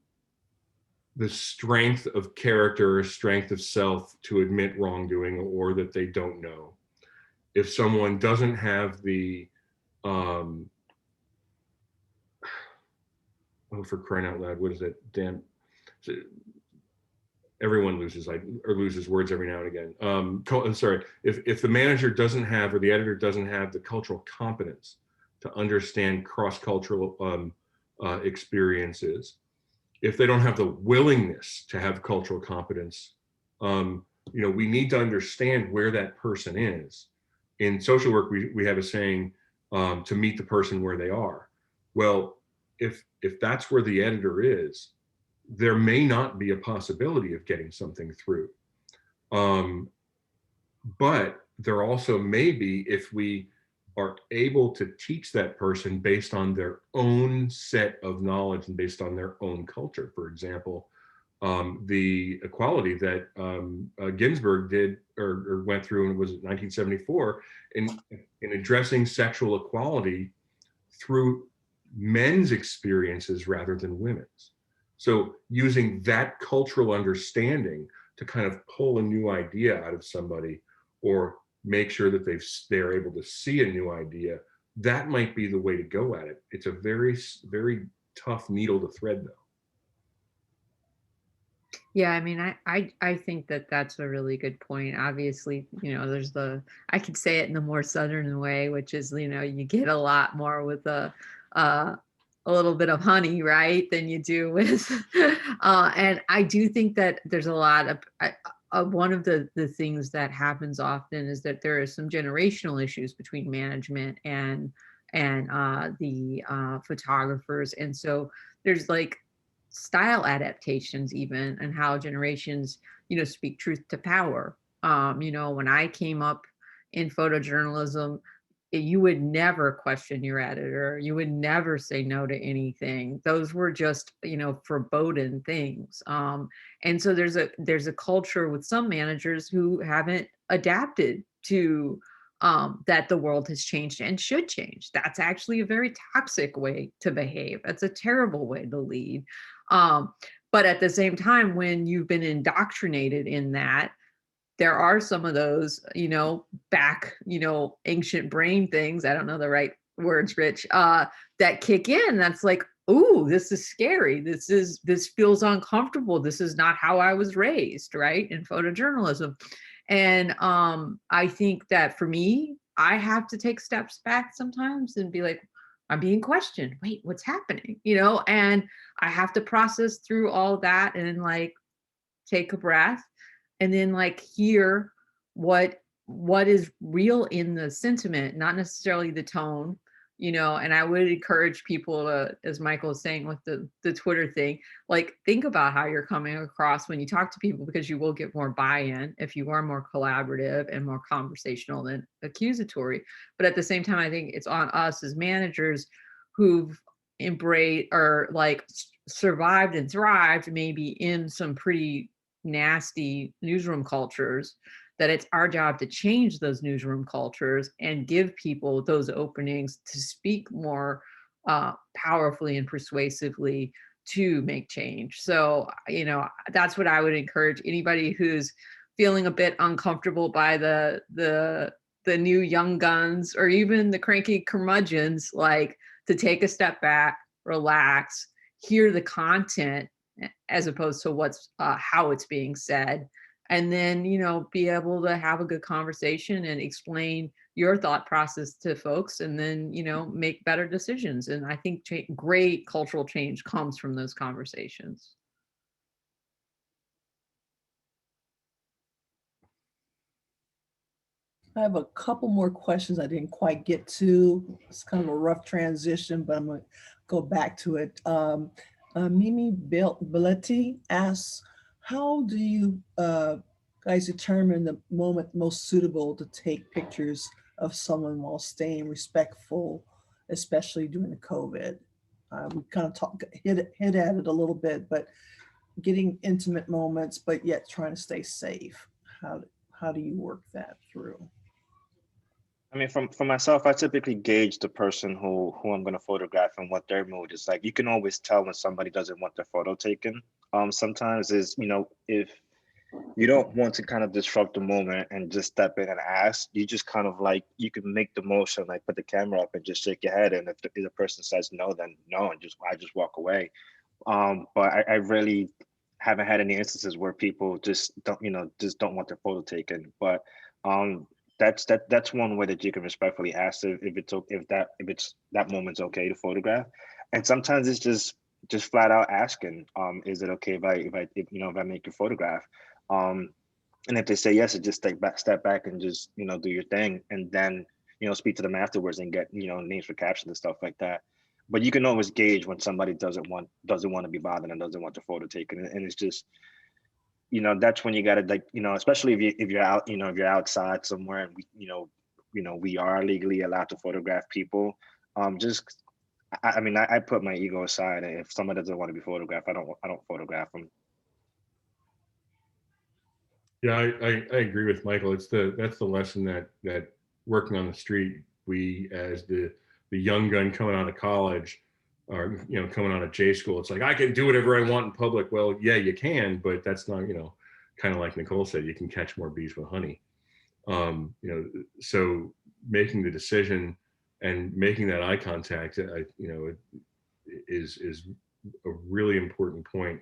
Speaker 5: strength of character or strength of self to admit wrongdoing, or that they don't know. If someone doesn't have the oh, for crying out loud, what is it? Damn. Everyone loses loses words every now and again. I'm sorry. If the manager doesn't have, or the editor doesn't have the cultural competence to understand cross-cultural experiences, if they don't have the willingness to have cultural competence, we need to understand where that person is. In social work, we have a saying, to meet the person where they are. Well, if that's where the editor is, there may not be a possibility of getting something through. But there also may be, if we are able to teach that person based on their own set of knowledge and based on their own culture. For example, the equality that Ginsburg did or went through, and it was 1974, in addressing sexual equality through men's experiences rather than women's. So using that cultural understanding to kind of pull a new idea out of somebody, or make sure that they're able to see a new idea, that might be the way to go at it. It's a very, very tough needle to thread, though.
Speaker 3: Yeah, I mean, I think that that's a really good point. Obviously, there's I could say it in the more Southern way, which is, you get a lot more with a little bit of honey, right, than you do with, and I do think that there's a lot of one of the things that happens often is that there are some generational issues between management and the photographers, and so there's like style adaptations even, and how generations speak truth to power. When I came up in photojournalism, you would never question your editor, you would never say no to anything. Those were just forbidden things. And so there's a culture with some managers who haven't adapted to that the world has changed and should change. That's actually a very toxic way to behave. That's a terrible way to lead. But at the same time, when you've been indoctrinated in that, there are some of those, ancient brain things, I don't know the right words, Rich, that kick in. That's like, ooh, this is scary. This feels uncomfortable. This is not how I was raised, right? In photojournalism. And I think that for me, I have to take steps back sometimes and be like, I'm being questioned. Wait, what's happening? And I have to process through all that and like take a breath and then like hear what is real in the sentiment, not necessarily the tone. And I would encourage people to, as Michael was saying with the Twitter thing, like think about how you're coming across when you talk to people, because you will get more buy-in if you are more collaborative and more conversational than accusatory. But at the same time, I think it's on us as managers who've embraced or like survived and thrived maybe in some pretty nasty newsroom cultures, that it's our job to change those newsroom cultures and give people those openings to speak more powerfully and persuasively to make change. So, that's what I would encourage anybody who's feeling a bit uncomfortable by the new young guns or even the cranky curmudgeons, like to take a step back, relax, hear the content as opposed to what's how it's being said, and then be able to have a good conversation and explain your thought process to folks, and then make better decisions. And I think great cultural change comes from those conversations.
Speaker 2: I have a couple more questions I didn't quite get to. It's kind of a rough transition, but I'm going to go back to it. Mimi Belletti asks, how do you guys determine the moment most suitable to take pictures of someone while staying respectful, especially during the COVID? We kind of hit at it a little bit, but getting intimate moments, but yet trying to stay safe. How do you work that through?
Speaker 4: I mean, for myself, I typically gauge the person who I'm going to photograph and what their mood is like. You can always tell when somebody doesn't want their photo taken. Sometimes is, if you don't want to kind of disrupt the moment and just step in and ask, you just kind of like, you can make the motion, like put the camera up and just shake your head. And if the person says no, then no, and I just walk away. But I really haven't had any instances where people just don't want their photo taken. But that's one way that you can respectfully ask if that moment's okay to photograph. And sometimes it's just flat out asking, is it okay if I make your photograph? And if they say yes, it just step back and just do your thing, and then speak to them afterwards and get names for captions and stuff like that. But you can always gauge when somebody doesn't want to be bothered and doesn't want the photo taken, and it's just that's when you got to, like, especially if you're out, if you're outside somewhere and we are legally allowed to photograph people. Just I mean, I put my ego aside, and if somebody doesn't want to be photographed, I don't photograph them.
Speaker 5: Yeah, I agree with Michael. That's the lesson that working on the street, we as the young gun coming out of college, or coming out of J school, it's like, I can do whatever I want in public. Well, yeah, you can, but that's not, kind of like Nicole said, you can catch more bees with honey. So making the decision and making that eye contact, is a really important point.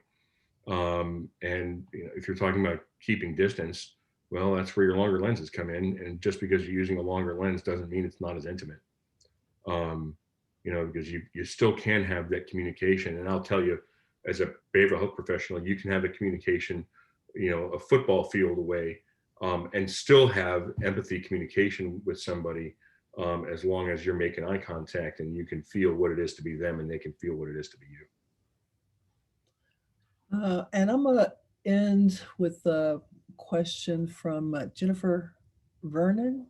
Speaker 5: And if you're talking about keeping distance, well, that's where your longer lenses come in. And just because you're using a longer lens doesn't mean it's not as intimate. Because you still can have that communication. And I'll tell you, as a behavioral health professional, you can have a communication, a football field away, and still have empathy communication with somebody, as long as you're making eye contact and you can feel what it is to be them and they can feel what it is to be you.
Speaker 2: And I'm going to end with a question from Jennifer Vernon.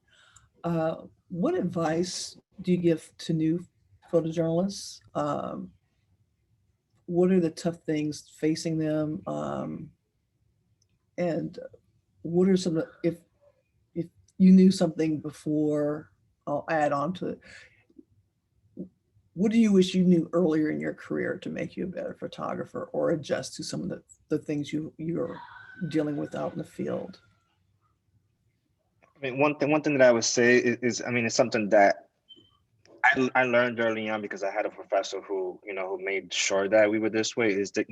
Speaker 2: What advice do you give to new photojournalists? What are the tough things facing them? And what are some, if you knew something before, I'll add on to it. What do you wish you knew earlier in your career to make you a better photographer, or adjust to some of the things you're dealing with out in the field?
Speaker 4: I mean, one thing that I would say is I mean, it's something that I learned early on because I had a professor who made sure that we were this way, is that,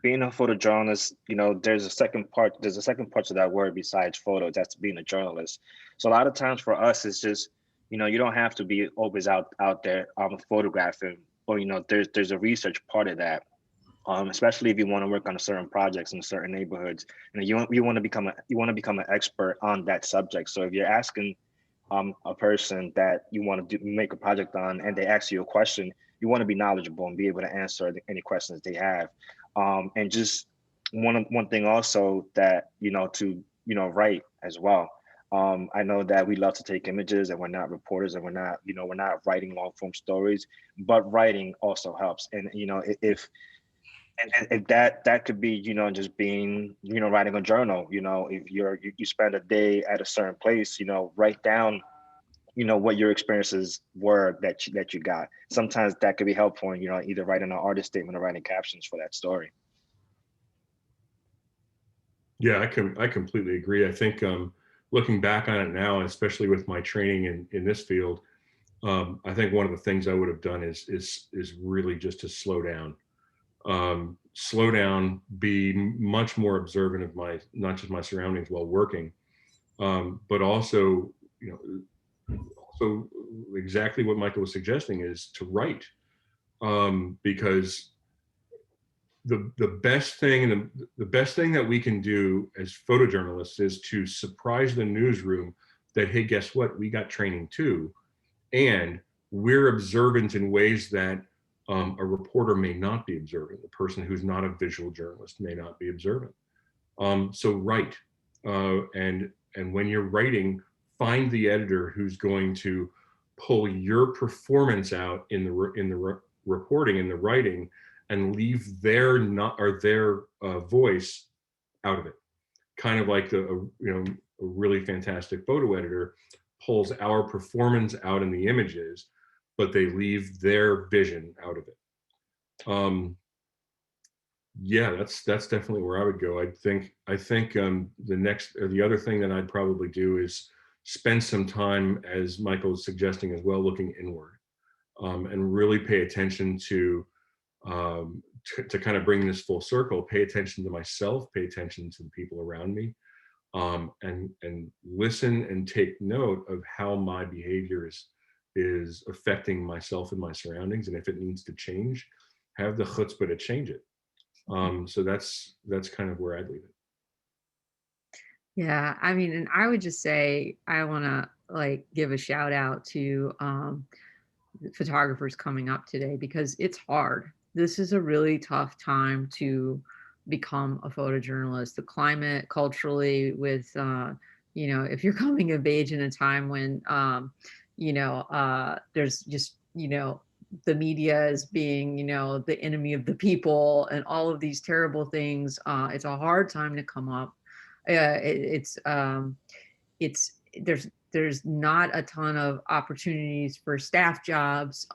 Speaker 4: being a photojournalist, there's a second part to that word besides photos. That's being a journalist. So a lot of times for us, it's just, you don't have to be always out there photographing, or, there's a research part of that. Especially if you want to work on certain projects in certain neighborhoods, and you want to become an expert on that subject. So if you're asking a person that you want to make a project on, and they ask you a question, you want to be knowledgeable and be able to answer any questions they have. And just one thing also that to write as well. I know that we love to take images, and we're not reporters, and we're not writing long form stories, but writing also helps. And if that could be just being writing a journal. If you spend a day at a certain place, write down what your experiences were that you got. Sometimes that could be helpful in either writing an artist statement or writing captions for that story.
Speaker 5: Yeah, I completely agree. I think, looking back on it now, especially with my training in this field, I think one of the things I would have done is really just to slow down. Be much more observant of not just my surroundings while working, but also, also exactly what Michael was suggesting, is to write, because the best thing that we can do as photojournalists is to surprise the newsroom that, hey, guess what? We got training too, and we're observant in ways that a reporter may not be observant. The person who's not a visual journalist may not be observant. So write, and when you're writing, find the editor who's going to pull your performance out in reporting and the writing and leave their voice out of it. Kind of like a really fantastic photo editor pulls our performance out in the images, but they leave their vision out of it. Yeah, that's definitely where I would go. I think the other thing that I'd probably do is spend some time, as Michael was suggesting as well, looking inward, and really pay attention to kind of bring this full circle. Pay attention to myself, pay attention to the people around me, and listen and take note of how my behavior is affecting myself and my surroundings, and if it needs to change, have the chutzpah to change it. So that's kind of where I'd leave it.
Speaker 3: Yeah, I mean, and I would just say I want to like give a shout out to photographers coming up today, because it's hard. This is a really tough time to become a photojournalist. The climate culturally with, if you're coming of age in a time when, there's just, the media is being, the enemy of the people and all of these terrible things. It's a hard time to come up. There's not a ton of opportunities for staff jobs.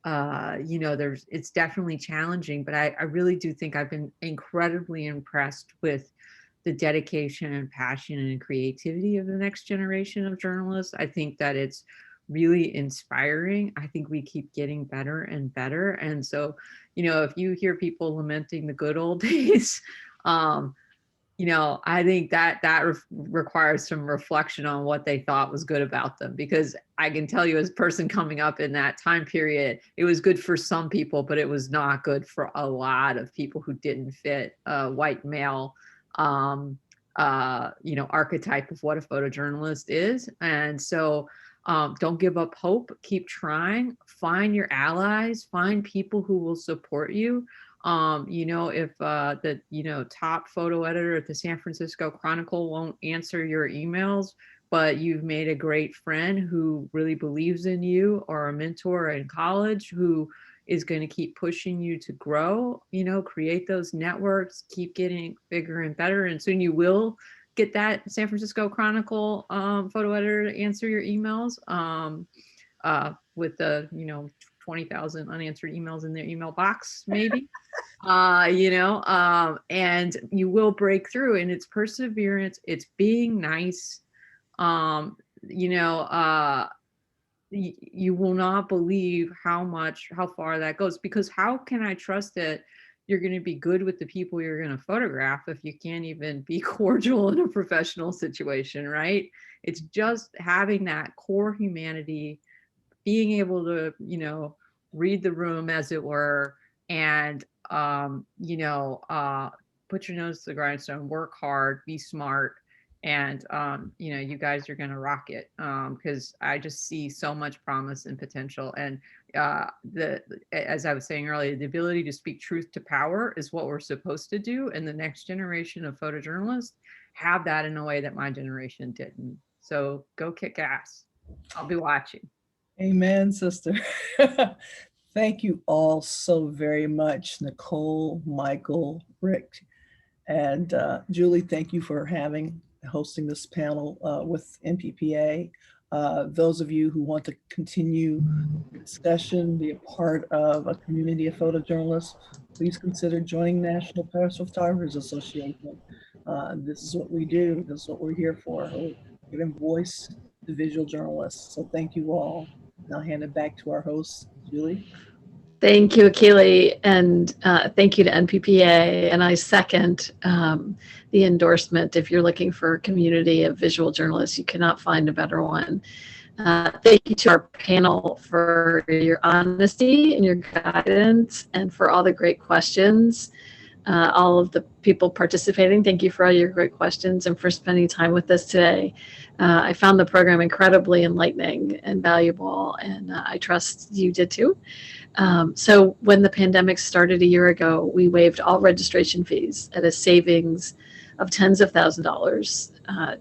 Speaker 3: It's definitely challenging, but I really do think I've been incredibly impressed with the dedication and passion and creativity of the next generation of journalists. I think that it's really inspiring. I think we keep getting better and better. And so, if you hear people lamenting the good old days, I think that requires some reflection on what they thought was good about them, because I can tell you, as a person coming up in that time period, it was good for some people, but it was not good for a lot of people who didn't fit a white male, archetype of what a photojournalist is. And so don't give up hope, keep trying, find your allies, find people who will support you. If the top photo editor at the San Francisco Chronicle won't answer your emails, but you've made a great friend who really believes in you, or a mentor in college who is going to keep pushing you to grow, create those networks, keep getting bigger and better. And soon you will get that San Francisco Chronicle photo editor to answer your emails with the, 20,000 unanswered emails in their email box, maybe. And you will break through, and it's perseverance, it's being nice. You will not believe how far that goes, because how can I trust that you're going to be good with the people you're going to photograph if you can't even be cordial in a professional situation, right? It's just having that core humanity, being able to, read the room, as it were, and, put your nose to the grindstone, work hard, be smart. And, you guys are going to rock it, because I just see so much promise and potential. And as I was saying earlier, the ability to speak truth to power is what we're supposed to do. And the next generation of photojournalists have that in a way that my generation didn't. So go kick ass. I'll be watching.
Speaker 2: Amen, sister. Thank you all so very much, Nicole, Michael, Rick, and Julie. Thank you for hosting this panel with NPPA. Those of you who want to continue the discussion, be a part of a community of photojournalists, please consider joining National Professional Photographers Association. This is what we do. This is what we're here for. We're giving voice to visual journalists. So thank you all. I'll hand it back to our host, Julie.
Speaker 1: Thank you, Akili, and thank you to NPPA. And I second the endorsement. If you're looking for a community of visual journalists, you cannot find a better one. Thank you to our panel for your honesty and your guidance, and for all the great questions. All of the people participating, thank you for all your great questions and for spending time with us today. I found the program incredibly enlightening and valuable, and I trust you did too. So when the pandemic started a year ago, we waived all registration fees at a savings of tens of thousands of dollars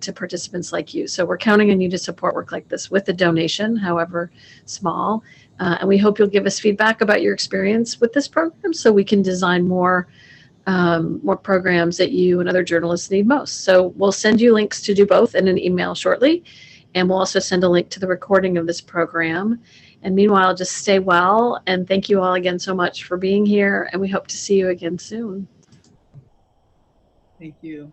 Speaker 1: to participants like you. So we're counting on you to support work like this with a donation, however small. And we hope you'll give us feedback about your experience with this program so we can design more programs that you and other journalists need most. So we'll send you links to do both in an email shortly. And we'll also send a link to the recording of this program. And meanwhile, just stay well. And thank you all again so much for being here. And we hope to see you again soon.
Speaker 2: Thank you.